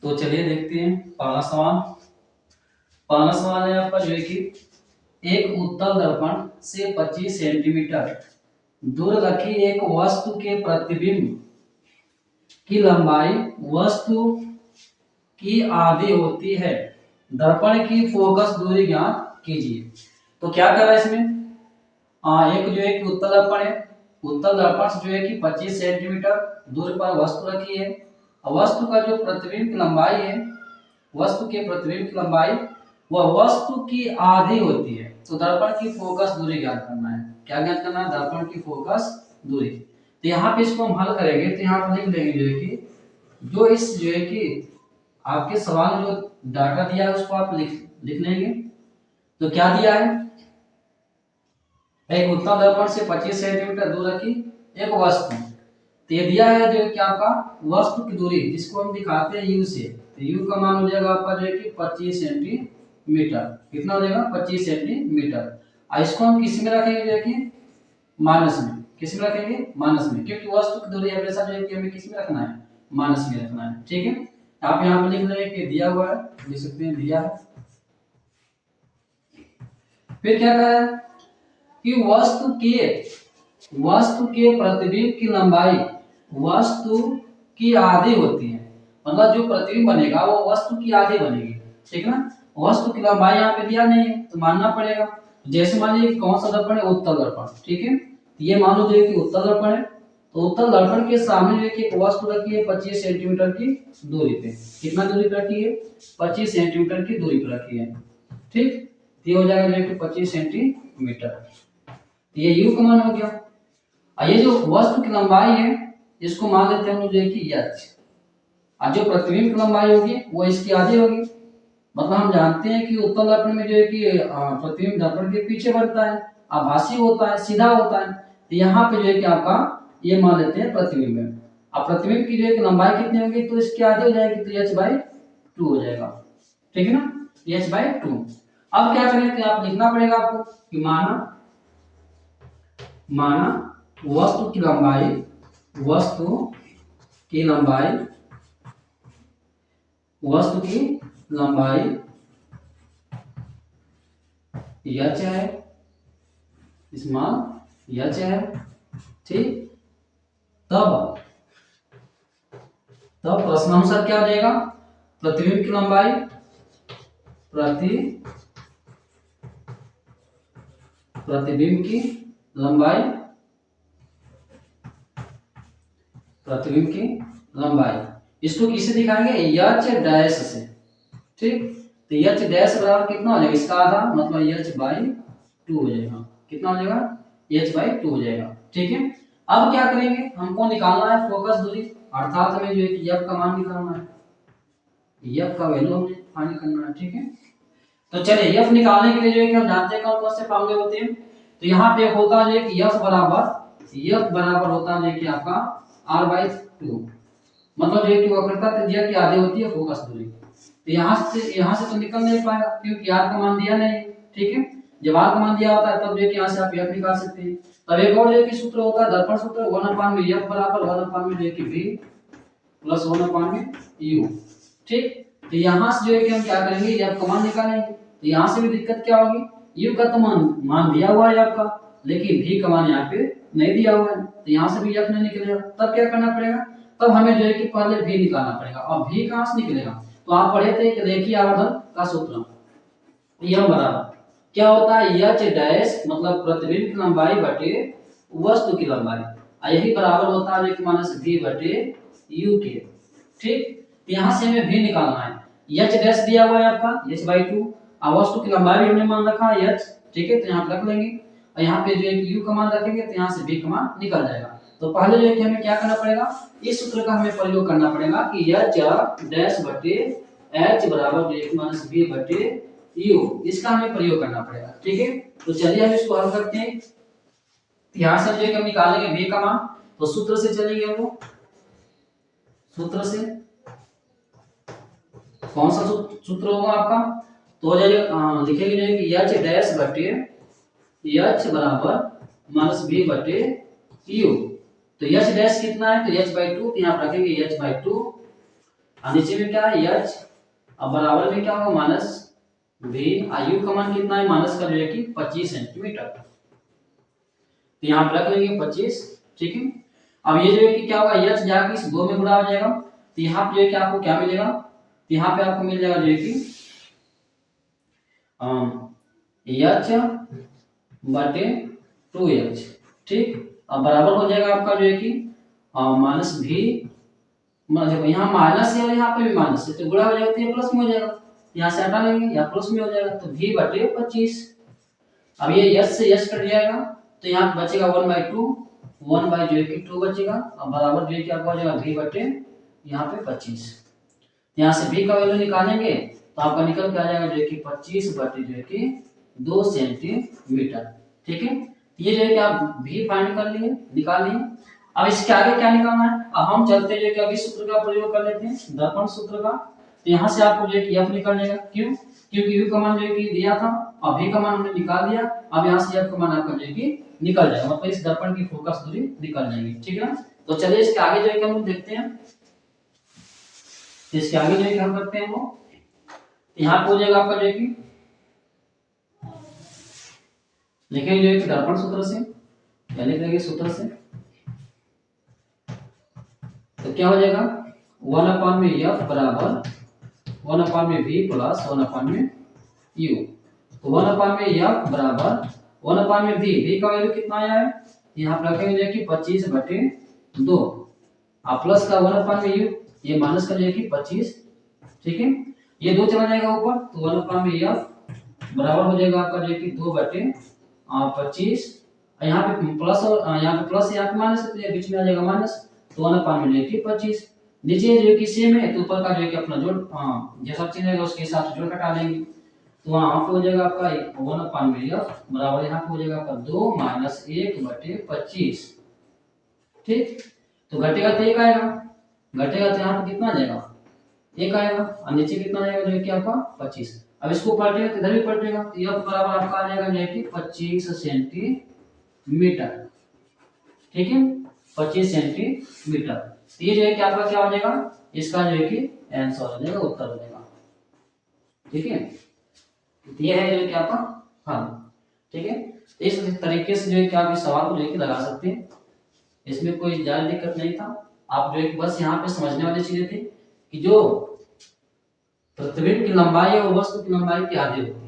तो चलिए देखते हैं पहला सवाल। पहला सवाल है आपका जो है कि एक उत्तल दर्पण से 25 सेंटीमीटर दूर रखी एक वस्तु के प्रतिबिंब की लंबाई वस्तु की आधी होती है। दर्पण की फोकस दूरी ज्ञात कीजिए। तो क्या कर रहा है इसमें, एक जो है कि उत्तल दर्पण है। उत्तल दर्पण से जो है कि 25 सेंटीमीटर दूर पर वस्तु रखी है। वस्तु का जो प्रतिबिंब की लंबाई है, वस्तु के प्रतिबिंब की लंबाई वह वस्तु की आधी होती है। तो दर्पण की फोकस दूरी ज्ञात करना है। क्या ज्ञात करना है? दर्पण की फोकस दूरी। तो यहाँ पे इसको हम हल करेंगे तो यहाँ पर लिख देंगे जो है कि जो इस जो है कि आपके सवाल में जो डाटा दिया है उसको आप लिख लेंगे। तो क्या दिया है, एक उत्तल दर्पण से 25 सेंटीमीटर दूर रखी एक वस्तु। तो ये दिया है जो कि आपका वस्तु की दूरी जिसको हम दिखाते हैं यू से। तो यू का मान हो जाएगा आपका जो है कि 25 सेंटीमीटर। कितना हो जाएगा? 25 सेंटीमीटर। और इसको हम किस में रखेंगे जो है कि माइनस में। किस में रखेंगे? माइनस में, क्योंकि वस्तु की दूरी हमेशा जो है कि हमें किस में रखना है? माइनस में रखना है। ठीक है, आप यहाँ पे लिख लेंगे कि दिया हुआ है, लिख सकते हैं दिया है। फिर क्या कहा है कि वस्तु के प्रतिबिंब की लंबाई वस्तु की आधी होती है। मतलब जो प्रतिबिंब बनेगा वो वस्तु की आधी बनेगी। ठीक है ना? वस्तु की लंबाई यहाँ पे दिया नहीं है तो मानना पड़ेगा। जैसे मान लीजिए कौन सा दर्पण है? उत्तल दर्पण। ठीक है, ये मान लो कि उत्तल दर्पण है। तो उत्तल दर्पण के सामने जो एक वस्तु रखी है 25 सेंटीमीटर की दूरी पे। कितना दूरी पे रखी है? 25 सेंटीमीटर की दूरी पे रखी है। ठीक, ये हो जाएगा जो 25 सेंटीमीटर। ये यू का मान हो गया। और ये जो वस्तु की लंबाई है इसको मान लेते हैं हम जो है कि एच। और जो प्रतिबिंब की लंबाई होगी वो इसकी आधी होगी। मतलब हम जानते हैं कि उत्तल दर्पण में जो है कि प्रतिबिंब दर्पण के पीछे बढ़ता है, आभासी होता है, सीधा होता है। तो यहाँ पे जो है कि आपका ये मान लेते हैं प्रतिबिंब है। अब प्रतिबिंब की जो है कि लंबाई कितनी होगी तो इसकी आधी हो जाएगी, तो h/2 हो जाएगा। ठीक है ना? h/2। अब क्या करें कि आप लिखना पड़ेगा आपको कि माना वस्तु की लंबाई h है, स्मॉल h है। ठीक, तब प्रश्न अनुसार क्या हो जाएगा? प्रतिबिंब की लंबाई प्रतिबिंब की लंबाई इसको किससे दिखाएंगे? h डैश से। ठीक, तो h डैश बराबर कितना हो जाएगा? इसका आधा, मतलब h/2 हो जाएगा। कितना हो जाएगा? h/2 हो जाएगा। ठीक है, अब क्या करेंगे? हमको निकालना है फोकस दूरी, अर्थात हमें जो है कि f का मान निकालना है। f का वैल्यू हमें फाइंड करना है। ठीक है, तो चलिए f निकालने के लिए जो है कि हम जानते हैं कौन कौन से फार्मूले होते हैं। तो यहाँ पे होता है कि f बराबर होता है कि आपका r/2। मतलब जो है कि वक्रता त्रिज्या की आधी होती है फोकस दूरी। तो यहाँ से तो निकल नहीं पाएगा क्योंकि r का मान दिया नहीं। ठीक है, जब r का मान दिया होता है तब जो है कि यहाँ से आप f निकाल सकते हैं। तब एक और जो है कि सूत्र होता है दर्पण सूत्र, 1/f बराबर 1/v प्लस 1/u। ठीक, तो यहाँ से जो है कि हम क्या करेंगे? f का मान निकालेंगे। तो यहाँ से भी दिक्कत क्या होगी? u का तो मान दिया हुआ है आपका, लेकिन v का मान यहाँ पे नहीं दिया हुआ है, तो यहाँ से भी f नहीं निकलेगा। तब क्या करना पड़ेगा? तब हमें जो है कि पहले v निकालना पड़ेगा। और v कहाँ से निकलेगा? तो आप पढ़े थे कि रेखीय आवर्धन का सूत्र, यह बराबर क्या होता है? h डैश मतलब प्रतिबिंब की लंबाई बटे वस्तु की लंबाई, और यही बराबर होता है -v बटे u के। ठीक, यहाँ से हमें v निकालना है। h डैश दिया हुआ है आपका h/2, और वस्तु की लंबाई भी हमने मान रखा है h। ठीक है, तो यहाँ पे रख लेंगे, और यहाँ पे जो है कि u का मान रखेंगे तो यहाँ से v का मान निकल जाएगा। तो पहले जो है कि हमें क्या करना पड़ेगा? इस सूत्र का हमें प्रयोग करना पड़ेगा कि h डैश बटे h बराबर -v बटे u, इसका हमें प्रयोग करना पड़ेगा। ठीक है, तो चलिए हम इसको हल करते हैं। यहाँ से जो है कि हम निकालेंगे v का मान, तो सूत्र से चलेंगे हम लोग। सूत्र से कौन सा सूत्र होगा आपका? तो हो जाएगा, लिखेंगे कि h डैश बटे h बराबर -v बटे u। तो h डैश कितना है? तो h/2, तो यहाँ रखेंगे h/2 और नीचे में क्या है एच, अब बराबर में क्या होगा माइनस भी, आयु का मान कितना है माइनस का जो है कि 25 सेंटीमीटर, तो यहाँ पे रख लेंगे 25, ठीक है। अब ये जो है कि क्या होगा एच जाके इस 2 में गुणा हो जाएगा, तो यहाँ पे जो है कि आपको क्या मिलेगा, तो यहाँ पे आपको मिल जाएगा जो है कि एच बटे 2h, ठीक। अब बराबर हो जाएगा आपका जो है कि माइनस भी, मतलब यहाँ माइनस है और यहाँ पे भी माइनस है, तो गुणा हो जाएगा तो ये प्लस में हो जाएगा, यहाँ से हटा लेंगे या प्लस में हो जाएगा, तो v बटे 25। अब ये यस से यस कट जाएगा, तो यहाँ बचेगा 1/2, 1 बाई जो है कि 2 बचेगा, अब बराबर जो है कि आपका हो जाएगा v बटे यहाँ पे 25। यहाँ से v का वैल्यू निकालेंगे तो आपका निकल के आ जाएगा जो है कि 25 बटे जो है कि 2 सेंटीमीटर, ठीक है। ये जो है कि आप v फाइंड कर लिए, निकाल लिए। अब इसके आगे क्या निकालना है, अब हम चलते हैं कि अभी सूत्र का प्रयोग कर लेते हैं, दर्पण सूत्र का। तो यहाँ से आपको जो है कि f निकल जाएगा, क्यों, क्योंकि u का मान जो है कि दिया था और v का मान हमने निकाल दिया, अब यहाँ से f का मान आपका जो है कि निकल जाएगा, मतलब इस दर्पण की फोकस दूरी निकल जाएगी, ठीक है ना। तो चलिए इसके आगे जो है कि हम देखते हैं, इसके आगे जो है कि हम करते हैं वो, यहाँ पे हो जाएगा आपका जो है कि लिखेंगे जो है कि दर्पण सूत्र से, पहले लिखेंगे सूत्र से, तो क्या हो जाएगा 1 में f बराबर 1 में v प्लस 1 में u, तो 1 में f बराबर 1 में v का वैल्यू कितना आया है, यहाँ पर रखेंगे जो कि 25 बटे 2, और प्लस का 1 में u, ये माइनस का जो है कि 25, ठीक है। ये 2 चला जाएगा ऊपर, तो 1 में f बराबर हो जाएगा आपका जो है कि 2 बटे 25, यहाँ पे प्लस और यहाँ पे प्लस, यहाँ पे माइनस, तो ये बीच में आ जाएगा माइनस, तो 1 में जो है कि 25, नीचे जो है कि सेम है तो ऊपर का जो है कि अपना जोड़ जैसा चीज रहेगा उसके हिसाब से जोड़ घटा लेंगे, तो वहां पे हो जाएगा आपका 1 में f बराबर यहाँ पे हो जाएगा आपका 2 माइनस 1 बटे 25, ठीक। तो घटेगा तो 1 आएगा, घटेगा तो यहाँ पे कितना आ जाएगा 1 आएगा, और नीचे कितना आएगा जो है कि आपका 25। अब इसको पलटेगा तो इधर भी पलटेगा, तो f बराबर आपका आ जाएगा जो है कि 25 सेंटीमीटर, ठीक है, 25 सेंटीमीटर। तो ये जो है कि आपका क्या हो जाएगा, इसका जो है कि आंसर हो जाएगा, उत्तर हो जाएगा, ठीक है। तो ये है जो है कि आपका हल, ठीक है। इस तरीके से जो है कि आप इस सवाल को जो है कि लगा सकते हैं, इसमें कोई ज्यादा दिक्कत नहीं था। आप जो है कि बस यहाँ पे समझने वाली चीजें थी कि जो प्रतिबिंब की लंबाई है वो वस्तु की लंबाई के आधे होती है।